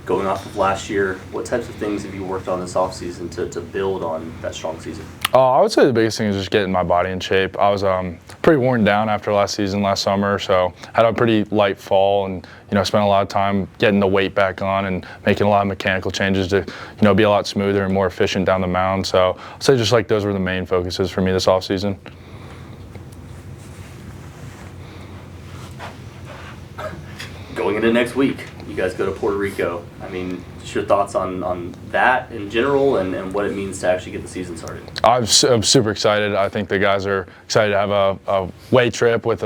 Going off of last year, what types of things have you worked on this offseason to build on that strong season? I would say the biggest thing is just getting my body in shape. I was pretty worn down after last summer, so had a pretty light fall and, spent a lot of time getting the weight back on and making a lot of mechanical changes to, be a lot smoother and more efficient down the mound. So I'd say just like those were the main focuses for me this offseason. Going into next week, you guys go to Puerto Rico. I mean, just your thoughts on that in general and what it means to actually get the season started. I'm super excited. I think the guys are excited to have a away trip with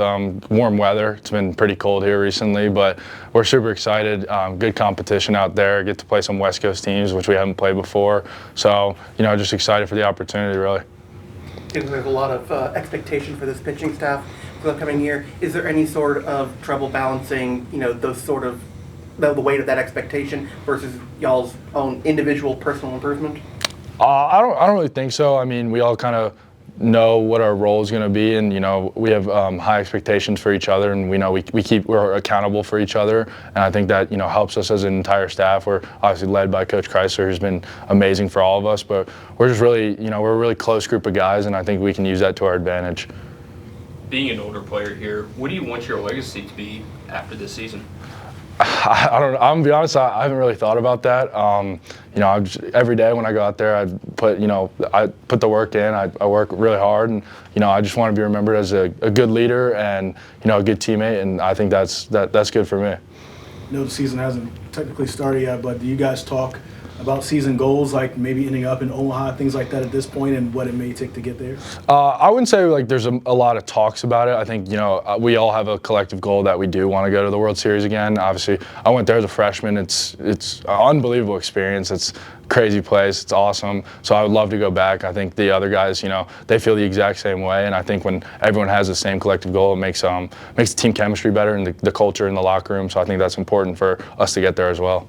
warm weather. It's been pretty cold here recently, but we're super excited. Good competition out there. Get to play some West Coast teams, which we haven't played before. So, just excited for the opportunity, really. There's a lot of expectation for this pitching staff for the upcoming year. Is there any sort of trouble balancing, those sort of the weight of that expectation versus y'all's own individual personal improvement? I don't really think so. I mean, we all kind of know what our role is going to be, and we have high expectations for each other, and we know we're accountable for each other, and I think that helps us as an entire staff. We're obviously led by Coach Chrysler, who's been amazing for all of us, but we're just really we're a really close group of guys, and I think we can use that to our advantage. Being an older player here, what do you want your legacy to be after this season? I don't know. I'm gonna be honest. I haven't really thought about that. Every day when I go out there, I put the work in. I work really hard, and I just want to be remembered as a good leader and a good teammate. And I think that's good for me. I know the season hasn't technically started yet, but do you guys talk about season goals, like maybe ending up in Omaha, things like that at this point, and what it may take to get there? I wouldn't say there's a lot of talks about it. I think we all have a collective goal that we do want to go to the World Series again. Obviously, I went there as a freshman. It's an unbelievable experience. It's a crazy place. It's awesome. So I would love to go back. I think the other guys, they feel the exact same way. And I think when everyone has the same collective goal, it makes the team chemistry better and the culture in the locker room. So I think that's important for us to get there as well.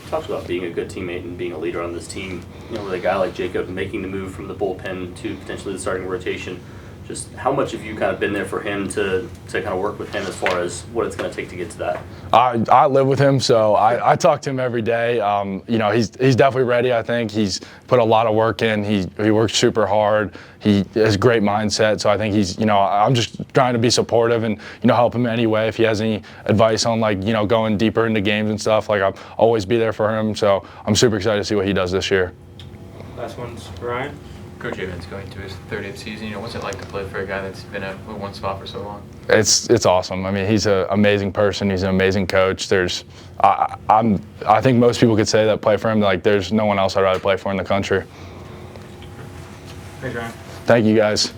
Talks about being a good teammate and being a leader on this team. With a guy like Jacob making the move from the bullpen to potentially the starting rotation, just how much have you kind of been there for him to kind of work with him as far as what it's going to take to get to that? I live with him, so I talk to him every day. He's definitely ready. I think he's put a lot of work in. He works super hard. He has a great mindset. So I think he's I'm just trying to be supportive and help him any way. If he has any advice on going deeper into games and stuff, I'll always be there for him. So I'm super excited to see what he does this year. Last one's Ryan. Coach Evans going to his 30th season. What's it like to play for a guy that's been at one spot for so long? It's awesome. I mean, he's an amazing person. He's an amazing coach. I think most people could say that play for him. There's no one else I'd rather play for in the country. Thanks, Ryan. Thank you, guys.